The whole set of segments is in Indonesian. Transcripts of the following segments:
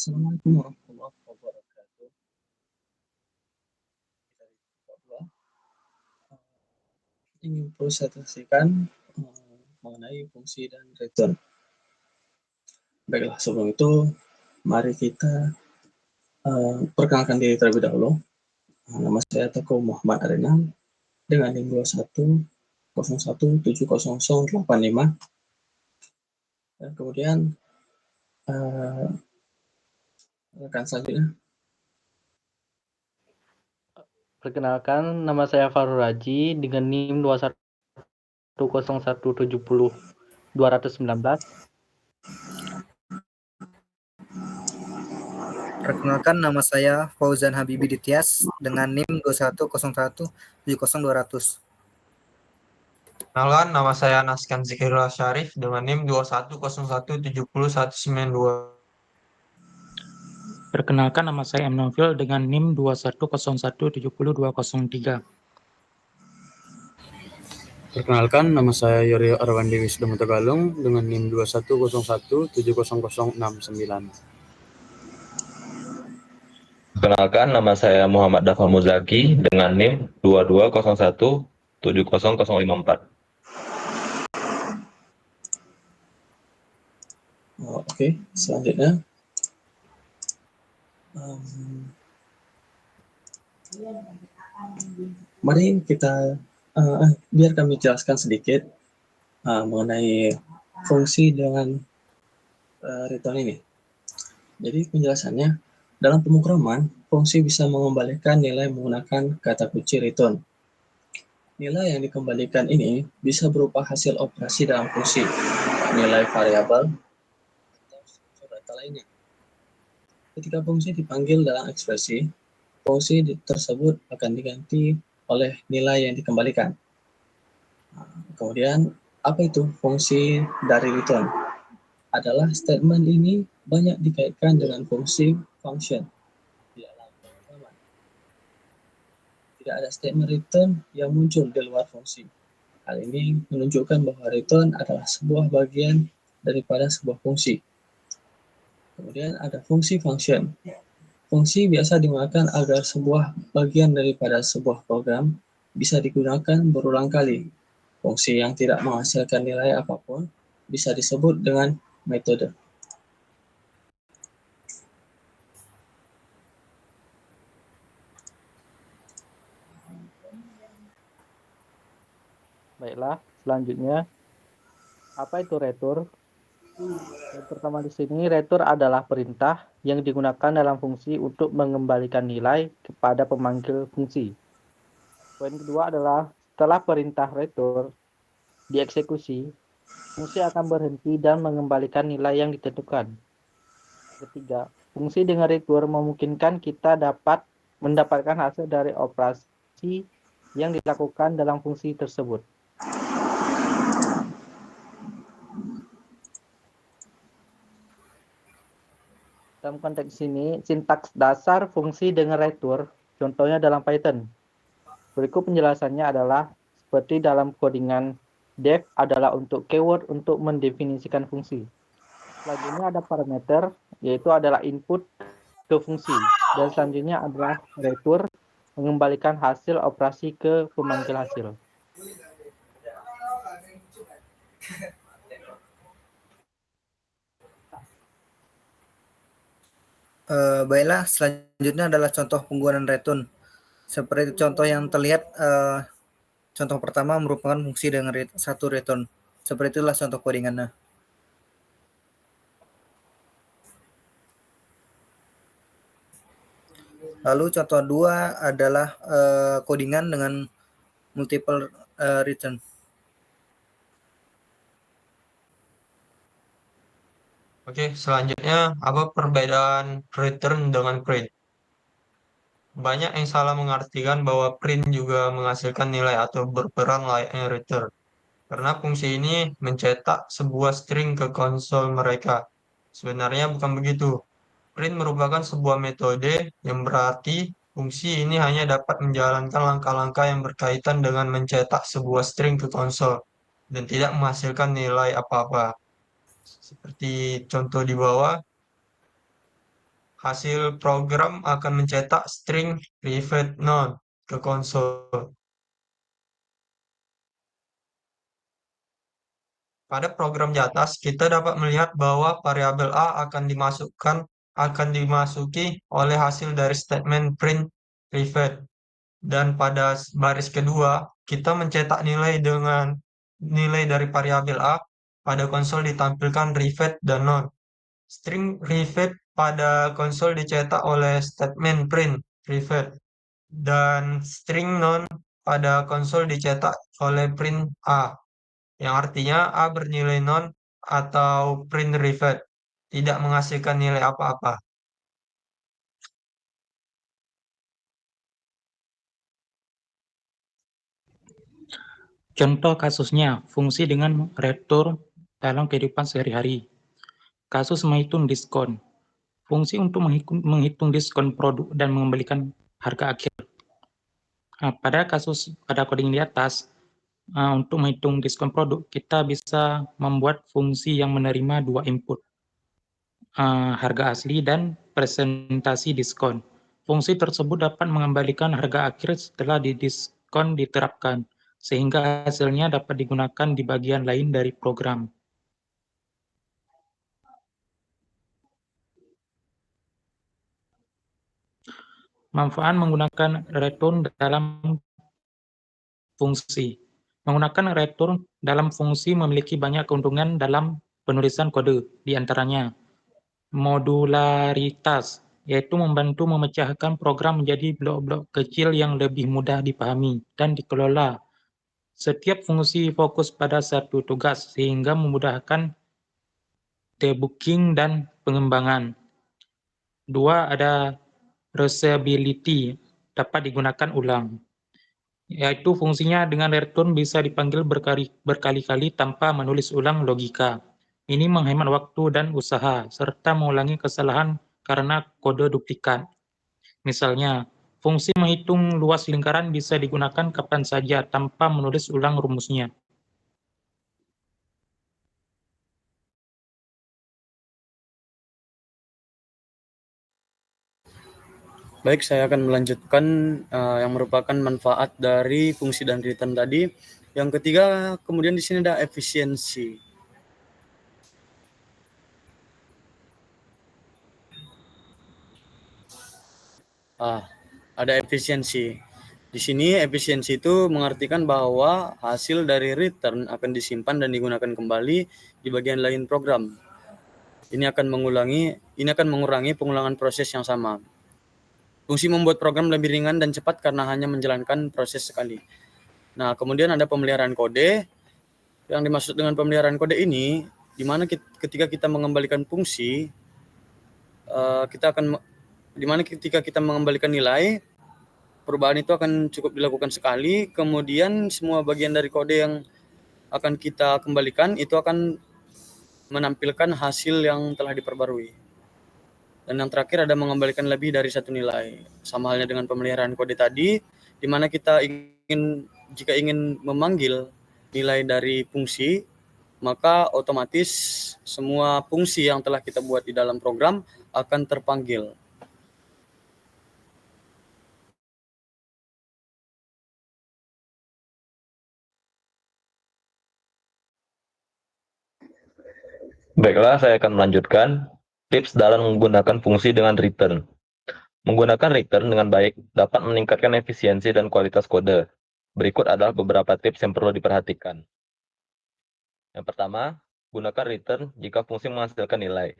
Assalamualaikum warahmatullahi wabarakatuh. Dari Papua, ingin presentasikan mengenai fungsi dan return. Baiklah, sebelum itu, mari kita perkenalkan diri terlebih dahulu. Nama saya Teguh Muhammad Arenal dengan NIM 2101700085. Dan kemudian rekan selanjutnya. Perkenalkan, nama saya Farul Raji dengan NIM 2101700219. Perkenalkan, nama saya Fauzan Habibi Dityas dengan NIM 2101700200. Perkenalkan, nama saya Naskan Zikirullah Syarif dengan NIM 2101700192. Perkenalkan, nama saya M. Novil dengan NIM 2101700203. Perkenalkan, nama saya Yorio Arwandi Wisdomo Tegalung dengan NIM 2101700669. Perkenalkan, nama saya Muhammad Dafal Muzaki dengan NIM 2201700054. Oke, selanjutnya. Mari kita biar kami jelaskan sedikit mengenai fungsi dengan return ini. Jadi penjelasannya, dalam pemrograman, fungsi bisa mengembalikan nilai menggunakan kata kunci return. Nilai yang dikembalikan ini bisa berupa hasil operasi dalam fungsi, nilai variabel, atau data lainnya. Ketika fungsi dipanggil dalam ekspresi, fungsi tersebut akan diganti oleh nilai yang dikembalikan. Kemudian, apa itu fungsi dari return? Adalah statement ini banyak dikaitkan dengan fungsi function di dalam pemrograman. Tidak ada statement return yang muncul di luar fungsi. Hal ini menunjukkan bahwa return adalah sebuah bagian daripada sebuah fungsi. Kemudian ada fungsi function. Fungsi biasa digunakan agar sebuah bagian daripada sebuah program bisa digunakan berulang kali. Fungsi yang tidak menghasilkan nilai apapun bisa disebut dengan metode. Baiklah, selanjutnya, apa itu return? Yang pertama di sini, return adalah perintah yang digunakan dalam fungsi untuk mengembalikan nilai kepada pemanggil fungsi. Poin kedua adalah setelah perintah return dieksekusi, fungsi akan berhenti dan mengembalikan nilai yang ditentukan. Ketiga, fungsi dengan return memungkinkan kita dapat mendapatkan hasil dari operasi yang dilakukan dalam fungsi tersebut. Dalam konteks ini, sintaks dasar fungsi dengan return, contohnya dalam Python. Berikut penjelasannya adalah seperti dalam codingan def adalah untuk keyword untuk mendefinisikan fungsi. Selanjutnya ada parameter, yaitu adalah input ke fungsi. Dan selanjutnya adalah return, mengembalikan hasil operasi ke pemanggil hasil. Baiklah, selanjutnya adalah contoh penggunaan return. Seperti contoh yang terlihat, contoh pertama merupakan fungsi dengan satu return. Seperti itulah contoh codingannya. Lalu contoh dua adalah codingan dengan multiple return. Oke, selanjutnya apa perbedaan return dengan print? Banyak yang salah mengartikan bahwa print juga menghasilkan nilai atau berperan layaknya return. Karena fungsi ini mencetak sebuah string ke konsol mereka. Sebenarnya bukan begitu. Print merupakan sebuah metode yang berarti fungsi ini hanya dapat menjalankan langkah-langkah yang berkaitan dengan mencetak sebuah string ke konsol dan tidak menghasilkan nilai apa-apa. Seperti contoh di bawah, hasil program akan mencetak string private none ke konsol. Pada program di atas, kita dapat melihat bahwa variabel A akan dimasuki oleh hasil dari statement print private. Dan pada baris kedua, kita mencetak nilai dengan nilai dari variabel A. Pada konsol ditampilkan private dan non. String private pada konsol dicetak oleh statement print private. Dan string non pada konsol dicetak oleh print A, yang artinya A bernilai non atau print private, tidak menghasilkan nilai apa-apa. Contoh kasusnya, fungsi dengan retur dalam kehidupan sehari-hari. Kasus menghitung diskon. Fungsi untuk menghitung diskon produk dan mengembalikan harga akhir. Nah, pada coding di atas, untuk menghitung diskon produk, kita bisa membuat fungsi yang menerima dua input, harga asli dan presentasi diskon. Fungsi tersebut dapat mengembalikan harga akhir setelah diskon diterapkan, sehingga hasilnya dapat digunakan di bagian lain dari program. Manfaat menggunakan return dalam fungsi. Menggunakan return dalam fungsi memiliki banyak keuntungan dalam penulisan kode, di antaranya modularitas, yaitu membantu memecahkan program menjadi blok-blok kecil yang lebih mudah dipahami dan dikelola. Setiap fungsi fokus pada satu tugas, sehingga memudahkan debugging dan pengembangan. 2. Ada reusability, dapat digunakan ulang, yaitu fungsinya dengan return bisa dipanggil berkali-kali tanpa menulis ulang logika. Ini menghemat waktu dan usaha, serta mengulangi kesalahan karena kode duplikat. Misalnya, fungsi menghitung luas lingkaran bisa digunakan kapan saja tanpa menulis ulang rumusnya. Baik, saya akan melanjutkan yang merupakan manfaat dari fungsi dan return tadi. Yang ketiga, kemudian di sini ada efisiensi. Ada efisiensi. Di sini efisiensi itu mengartikan bahwa hasil dari return akan disimpan dan digunakan kembali di bagian lain program. Ini akan mengurangi pengulangan proses yang sama. Fungsi membuat program lebih ringan dan cepat karena hanya menjalankan proses sekali. Nah, kemudian ada pemeliharaan kode. Yang dimaksud dengan pemeliharaan kode ini, di mana ketika kita mengembalikan fungsi, ketika kita mengembalikan nilai, perubahan itu akan cukup dilakukan sekali. Kemudian semua bagian dari kode yang akan kita kembalikan itu akan menampilkan hasil yang telah diperbarui. Dan yang terakhir ada mengembalikan lebih dari satu nilai. Sama halnya dengan pemeliharaan kode tadi, di mana kita jika ingin memanggil nilai dari fungsi, maka otomatis semua fungsi yang telah kita buat di dalam program akan terpanggil. Baiklah, saya akan melanjutkan tips dalam menggunakan fungsi dengan return. Menggunakan return dengan baik dapat meningkatkan efisiensi dan kualitas kode. Berikut adalah beberapa tips yang perlu diperhatikan. Yang pertama, gunakan return jika fungsi menghasilkan nilai.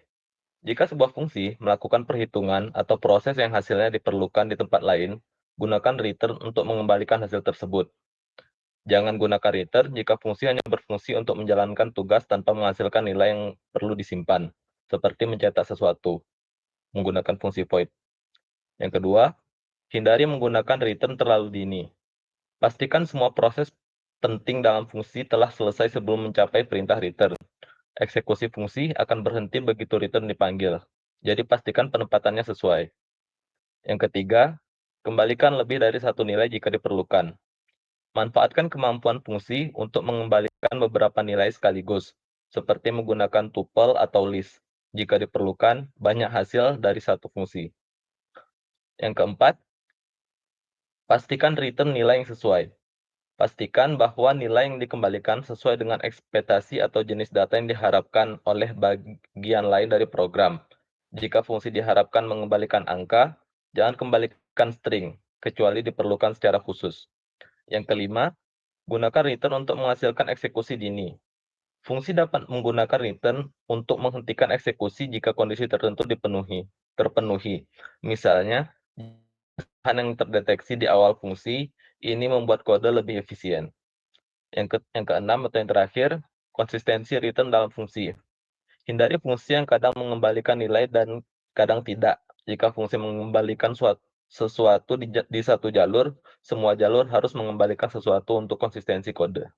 Jika sebuah fungsi melakukan perhitungan atau proses yang hasilnya diperlukan di tempat lain, gunakan return untuk mengembalikan hasil tersebut. Jangan gunakan return jika fungsi hanya berfungsi untuk menjalankan tugas tanpa menghasilkan nilai yang perlu disimpan, seperti mencetak sesuatu, menggunakan fungsi void. Yang kedua, hindari menggunakan return terlalu dini. Pastikan semua proses penting dalam fungsi telah selesai sebelum mencapai perintah return. Eksekusi fungsi akan berhenti begitu return dipanggil, jadi pastikan penempatannya sesuai. Yang ketiga, kembalikan lebih dari satu nilai jika diperlukan. Manfaatkan kemampuan fungsi untuk mengembalikan beberapa nilai sekaligus, seperti menggunakan tuple atau list. jika diperlukan banyak hasil dari satu fungsi. Yang keempat, pastikan return nilai yang sesuai. Pastikan bahwa nilai yang dikembalikan sesuai dengan ekspektasi atau jenis data yang diharapkan oleh bagian lain dari program. Jika fungsi diharapkan mengembalikan angka, jangan kembalikan string, kecuali diperlukan secara khusus. Yang kelima, gunakan return untuk menghasilkan eksekusi dini. Fungsi dapat menggunakan return untuk menghentikan eksekusi jika kondisi tertentu terpenuhi. Misalnya, yang terdeteksi di awal fungsi, ini membuat kode lebih efisien. Yang keenam atau yang terakhir, konsistensi return dalam fungsi. Hindari fungsi yang kadang mengembalikan nilai dan kadang tidak. Jika fungsi mengembalikan sesuatu di satu jalur, semua jalur harus mengembalikan sesuatu untuk konsistensi kode.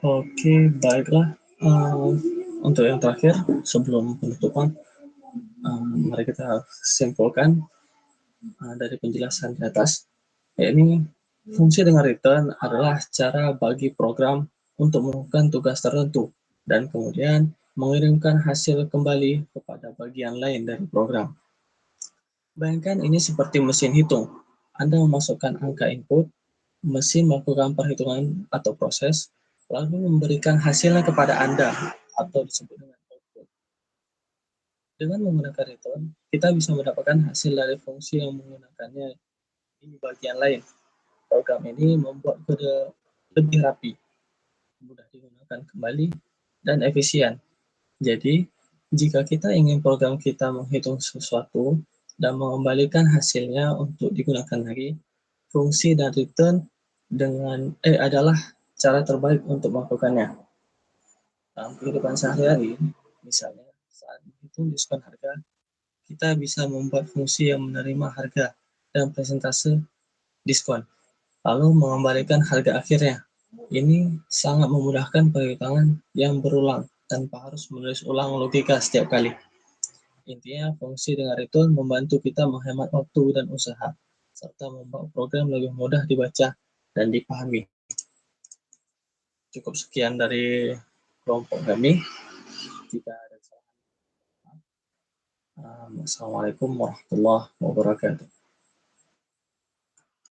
Oke, baiklah. Untuk yang terakhir, sebelum penutupan, mari kita simpulkan dari penjelasan di atas. Yakni, fungsi dengan return adalah cara bagi program untuk melakukan tugas tertentu dan kemudian mengirimkan hasil kembali kepada bagian lain dari program. Bayangkan ini seperti mesin hitung. Anda memasukkan angka input, mesin melakukan perhitungan atau proses, lalu memberikan hasilnya kepada Anda atau disebut dengan output. Dengan menggunakan return, kita bisa mendapatkan hasil dari fungsi yang menggunakannya di bagian lain. Program ini membuat kode lebih rapi, mudah digunakan kembali, dan efisien. Jadi, jika kita ingin program kita menghitung sesuatu dan mengembalikan hasilnya untuk digunakan lagi, fungsi dan return adalah cara terbaik untuk melakukannya. Dalam kehidupan sehari-hari, misalnya saat menghitung diskon harga, kita bisa membuat fungsi yang menerima harga dan persentase diskon, lalu mengembalikan harga akhirnya. Ini sangat memudahkan perhitungan yang berulang tanpa harus menulis ulang logika setiap kali. Intinya, fungsi dengan return membantu kita menghemat waktu dan usaha, serta membuat program lebih mudah dibaca dan dipahami. Cukup sekian dari kelompok kami. Jika ada kesalahan, Assalamualaikum warahmatullahi wabarakatuh.